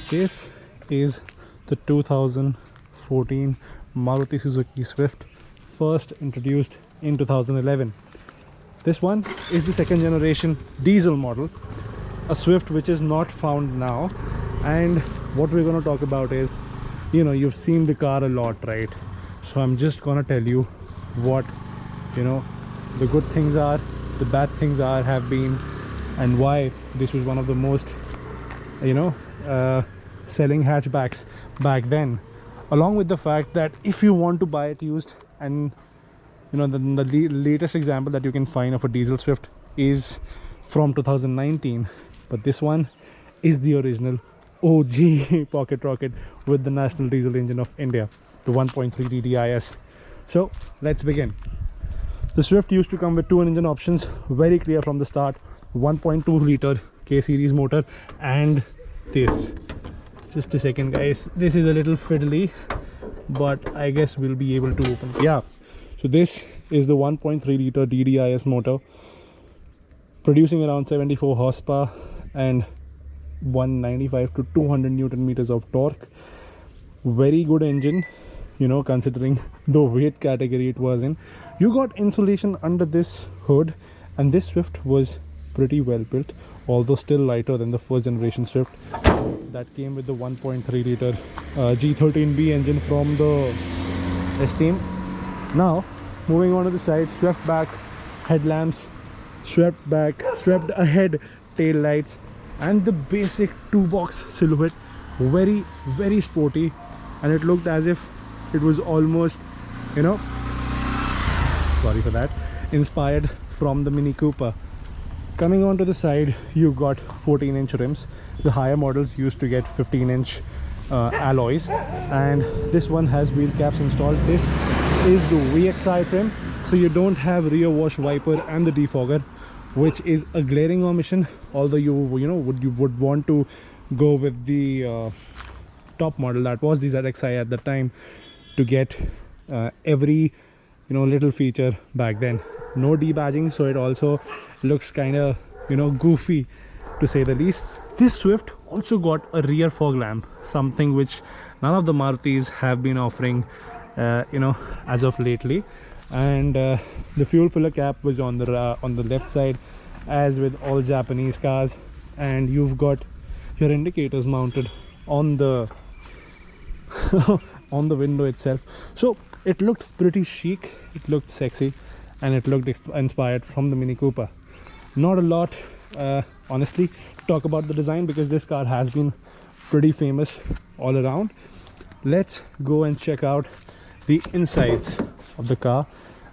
This is the 2014 Maruti Suzuki Swift, first introduced in 2011. This one is the second generation diesel model, a Swift which is not found now. And what we're going to talk about is, you've seen the car a lot, right? So I'm just going to tell you what, the good things are, the bad things have been, and why this was one of the most, selling hatchbacks back then, along with the fact that if you want to buy it used, and the latest example that you can find of a diesel Swift is from 2019, but this one is the original OG pocket rocket with the national diesel engine of India, the 1.3 DDIS. So let's begin. The Swift used to come with two engine options, very clear from the start: 1.2 liter K series motor and this. Just a second, guys, this is a little fiddly, but I guess we'll be able to open. Yeah, so this is the 1.3 liter DDIS motor, producing around 74 horsepower and 195 to 200 newton meters of torque. Very good engine, considering the weight category it was in. You got insulation under this hood, and this Swift was pretty well built, although still lighter than the first generation Swift that came with the 1.3 liter G13B engine from the S-Team. Now moving on to the side, swept back headlamps, swept ahead tail lights, and the basic two box silhouette. Very, very sporty, and it looked as if it was almost, sorry for that, inspired from the Mini Cooper. Coming on to the side, you've got 14-inch rims. The higher models used to get 15-inch alloys, and this one has wheel caps installed. This is the VXI trim, so you don't have rear wash wiper and the defogger, which is a glaring omission. Although you would want to go with the top model, that was the ZXi at the time, to get every little feature back then. No debadging, so it also looks kind of goofy, to say the least. This Swift also got a rear fog lamp, something which none of the Marutis have been offering as of lately. And the fuel filler cap was on the left side, as with all Japanese cars, and you've got your indicators mounted on the on the window itself. So it looked pretty chic, it looked sexy, and it looked inspired from the Mini Cooper. Not a lot, honestly, to talk about the design, because this car has been pretty famous all around. Let's go and check out the insides of the car,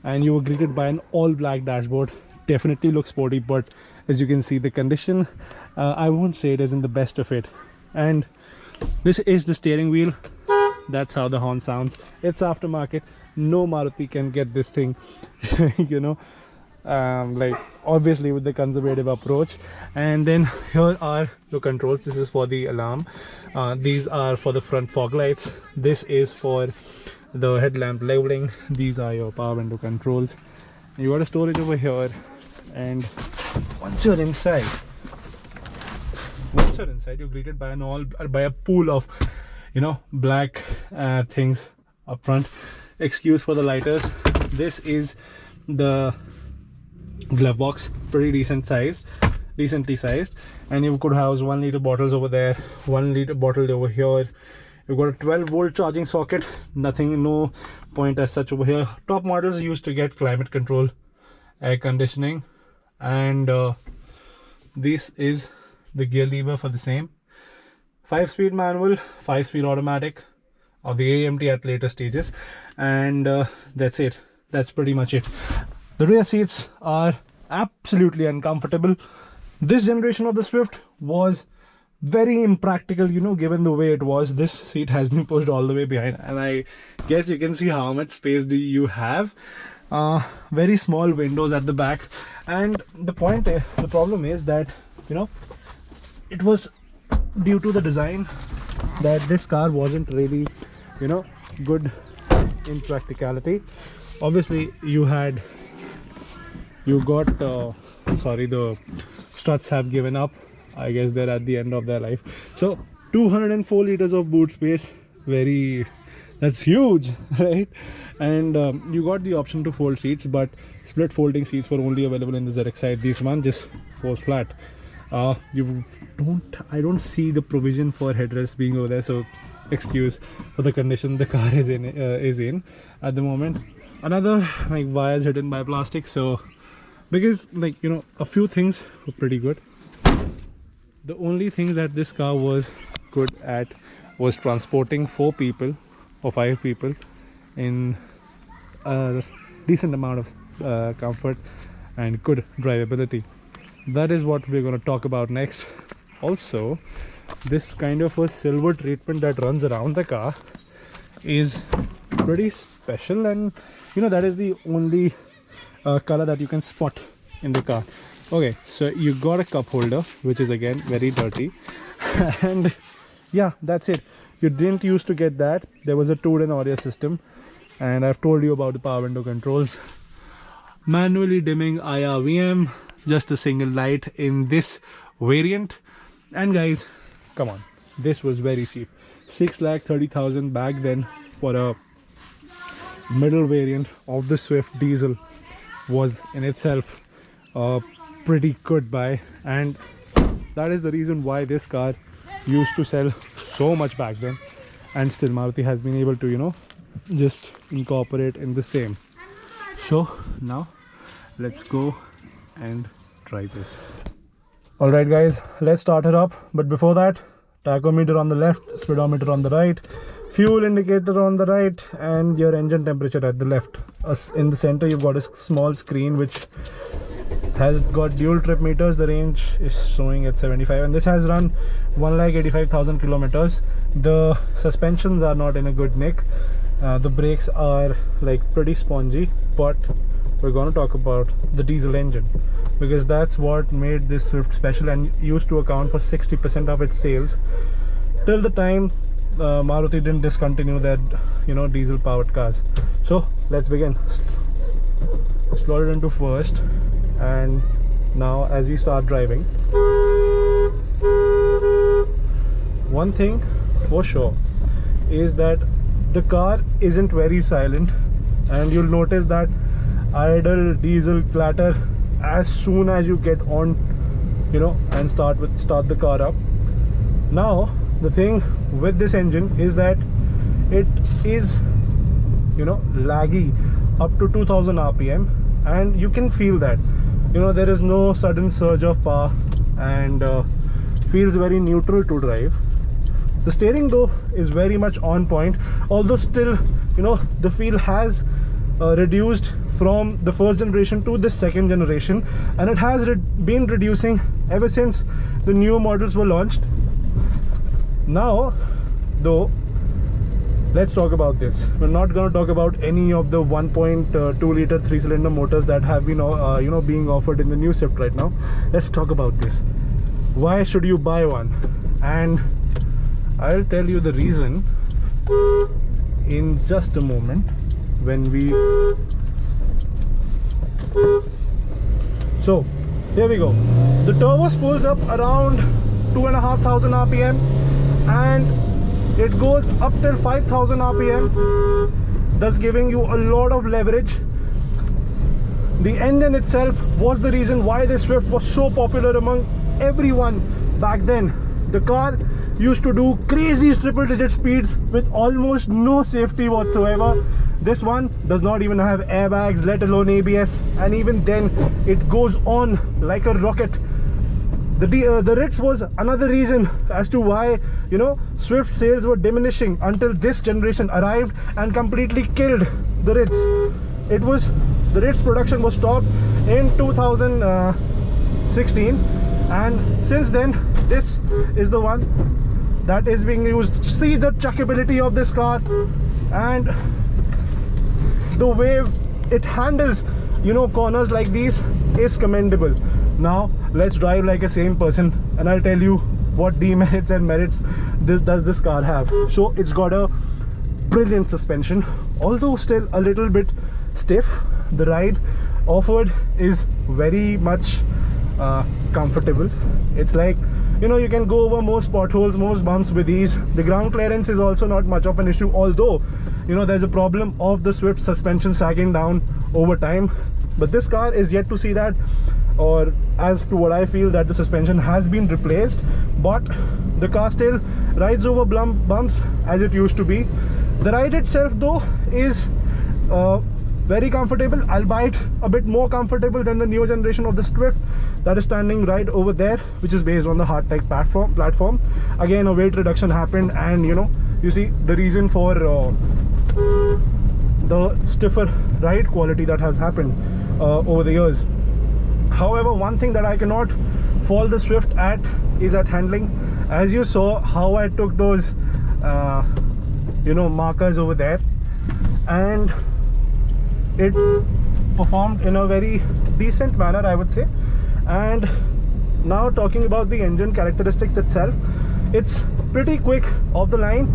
and you were greeted by an all black dashboard. Definitely looks sporty, but as you can see, the condition, I won't say it isn't the best of it. And this is the steering wheel. That's how the horn sounds. It's aftermarket. No Maruti can get this thing like, obviously, with the conservative approach. And then here are the controls. This is for the alarm. These are for the front fog lights. This is for the headlamp leveling. These are your power window controls. You got a storage over here. And once you're inside, you're greeted by a pool of black things up front. Excuse for the lighters. This is the glove box, pretty decently sized, and you could house 1 liter bottles over there, 1 liter bottle over here. You've got a 12-volt charging socket. No point as such over here. Top models used to get climate control, air conditioning, and this is the gear lever for the same. 5-speed manual, 5-speed automatic, or the AMT at later stages, and that's it. That's pretty much it. The rear seats are absolutely uncomfortable. This generation of the Swift was very impractical, given the way it was. This seat has been pushed all the way behind, and I guess you can see how much space do you have. Very small windows at the back, and the problem is that it was due to the design that this car wasn't really good in practicality. Obviously, the struts have given up. I guess they're at the end of their life. So 204 liters of boot space. That's huge, right? And you got the option to fold seats, but split folding seats were only available in the ZX side. This one just falls flat. I don't see the provision for headrests being over there, so excuse for the condition the car is in at the moment. Another like wires hidden by plastic, so because like you know a few things were pretty good. The only thing that this car was good at was transporting 4 people or 5 people in a decent amount of comfort and good drivability. That is what we're going to talk about next. Also, this kind of a silver treatment that runs around the car is pretty special, and you know that is the only color that you can spot in the car. Okay, so you got a cup holder, which is again very dirty, and yeah, that's it. You didn't used to get that. There was a 2-in audio system, and I've told you about the power window controls. Manually dimming IRVM, just a single light in this variant. And guys, come on, this was very cheap. 6,30,000 back then for a middle variant of the Swift diesel was in itself a pretty good buy, and that is the reason why this car used to sell so much back then, and still Maruti has been able to, you know, just incorporate in the same. So now let's go and try this. All right guys, let's start it up, but before that, tachometer on the left, speedometer on the right, fuel indicator on the right, and your engine temperature at the left. In the center you've got a small screen which has got dual trip meters. The range is showing at 75, and this has run 1,85,000 kilometers. The suspensions are not in a good nick. The brakes are like pretty spongy, but we're going to talk about the diesel engine because that's what made this Swift special and used to account for 60% of its sales till the time Maruti didn't discontinue their, you know, diesel powered cars. So let's begin. Slot it into first, and now as we start driving, one thing for sure is that the car isn't very silent, and you'll notice that idle diesel clatter as soon as you get on, you know, and start the car up. Now the thing with this engine is that it is, you know, laggy up to 2000 rpm, and you can feel that, you know, there is no sudden surge of power, and feels very neutral to drive. The steering though is very much on point, although still, you know, the feel has reduced from the first generation to the second generation, and it has been reducing ever since the newer models were launched. Now though, let's talk about this. We're not going to talk about any of the 1.2 liter 3-cylinder motors that have been you know, being offered in the new Swift right now. Let's talk about this. Why should you buy one? And I'll tell you the reason in just a moment when we... So here we go. The turbo spools up around 2,500 rpm, and it goes up till 5,000 rpm, thus giving you a lot of leverage. The engine itself was the reason why this Swift was so popular among everyone back then. The car used to do crazy triple-digit speeds with almost no safety whatsoever. This one does not even have airbags, let alone ABS, and even then it goes on like a rocket. The Ritz was another reason as to why, you know, Swift sales were diminishing until this generation arrived and completely killed the Ritz. The Ritz production was stopped in 2016, and since then this is the one that is being used. See the chuckability of this car and the way it handles, you know, corners like these is commendable. Now let's drive like a sane person, and I'll tell you what demerits and merits does this car have. So it's got a brilliant suspension, although still a little bit stiff. The ride offered is very much comfortable. It's like you know, you can go over most potholes, most bumps with ease. The ground clearance is also not much of an issue, although, you know, there's a problem of the Swift suspension sagging down over time. But this car is yet to see that, or as to what I feel, that the suspension has been replaced, but the car still rides over bumps as it used to be. The ride itself though is very comfortable, albeit a bit more comfortable than the newer generation of the Swift that is standing right over there, which is based on the Hardtech platform. Again, a weight reduction happened, and you know, you see the reason for the stiffer ride quality that has happened over the years. However, one thing that I cannot fault the Swift at is at handling. As you saw how I took those you know, markers over there, and it performed in a very decent manner, I would say. And now talking about the engine characteristics itself, it's pretty quick off the line,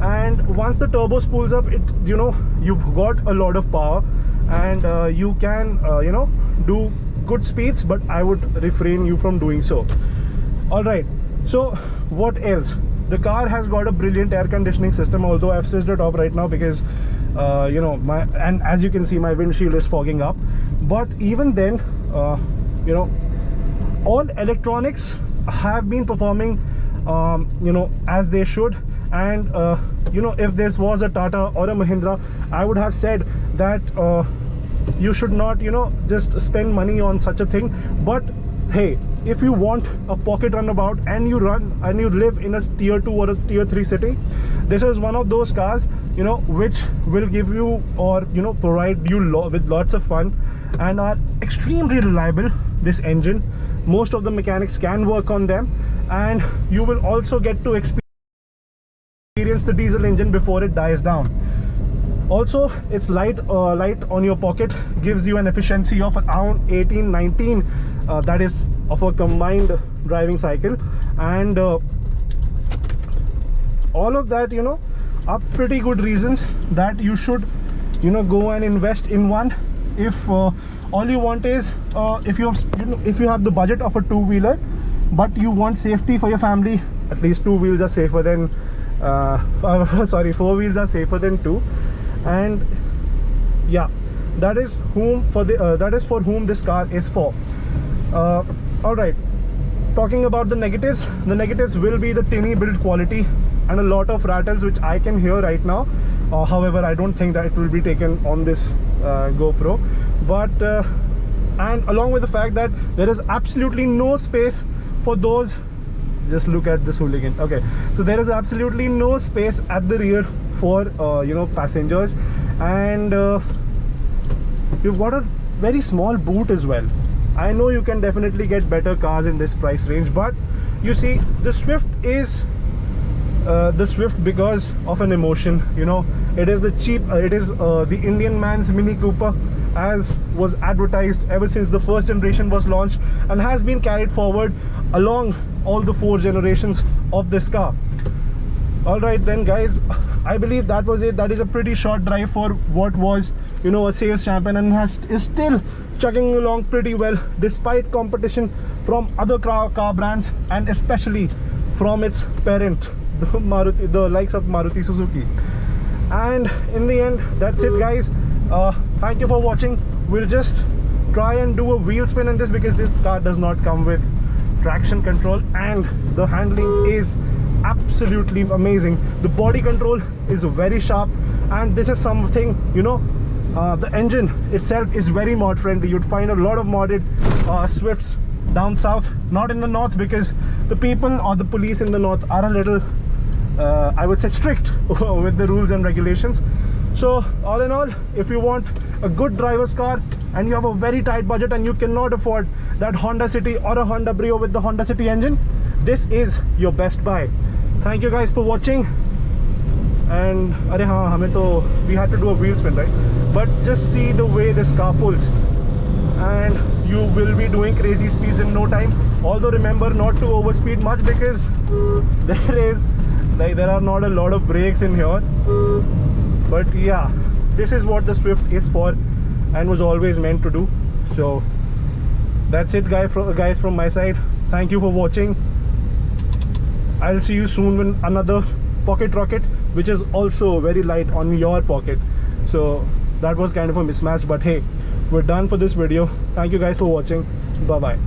and once the turbo spools up, it, you know, you've got a lot of power, and you can you know, do good speeds, but I would refrain you from doing so. All right, so what else? The car has got a brilliant air conditioning system, although I've switched it off right now because you know, and as you can see, my windshield is fogging up. But even then, you know, all electronics have been performing you know, as they should. And you know, if this was a Tata or a Mahindra, I would have said that you should not, you know, just spend money on such a thing. But hey, if you want a pocket runabout and you live in a tier 2 or a tier 3 city, this is one of those cars, you know, which will give you, or you know, provide you with lots of fun, and are extremely reliable. This engine, most of the mechanics can work on them, and you will also get to experience the diesel engine before it dies down. Also, it's light on your pocket, gives you an efficiency of around 18-19, that is of a combined driving cycle, and all of that, you know, are pretty good reasons that you should, you know, go and invest in one. If all you want is if you have the budget of a two-wheeler, but you want safety for your family, at least two wheels are safer than sorry, four wheels are safer than two. And yeah, that is for whom this car is for. All right, talking about the negatives will be the tinny build quality and a lot of rattles which I can hear right now. However, I don't think that it will be taken on this GoPro. But and along with the fact that there is absolutely no space for those, just look at this hooligan. Okay, so there is absolutely no space at the rear for you know, passengers, and you've got a very small boot as well. I know you can definitely get better cars in this price range, but you see, the Swift is the Swift because of an emotion. You know, it is the the Indian man's Mini Cooper, as was advertised ever since the first generation was launched, and has been carried forward along all the 4 generations of this car. All right then, guys, I believe that was it. That is a pretty short drive for what was, you know, a sales champion, and is still chugging along pretty well despite competition from other car brands, and especially from its parent, the likes of Maruti Suzuki. And in the end, that's it, guys. Thank you for watching. We'll just try and do a wheel spin in this, because this car does not come with traction control, and the handling is absolutely amazing. The body control is very sharp, and this is something, you know, the engine itself is very mod friendly. You'd find a lot of modded Swifts down south, not in the north, because the people or the police in the north are a little I would say strict with the rules and regulations. So all in all, if you want a good driver's car and you have a very tight budget and you cannot afford that Honda City or a Honda Brio with the Honda City engine, this is your best buy. Thank you guys for watching. And we had to do a wheel spin, right? But just see the way this car pulls, and you will be doing crazy speeds in no time. Although remember not to overspeed much, because there are not a lot of brakes in here. But yeah, this is what the Swift is for and was always meant to do. So that's it, guys, from my side. Thank you for watching. I'll see you soon with another pocket rocket, which is also very light on your pocket. So that was kind of a mismatch, but hey, we're done for this video. Thank you guys for watching. Bye bye.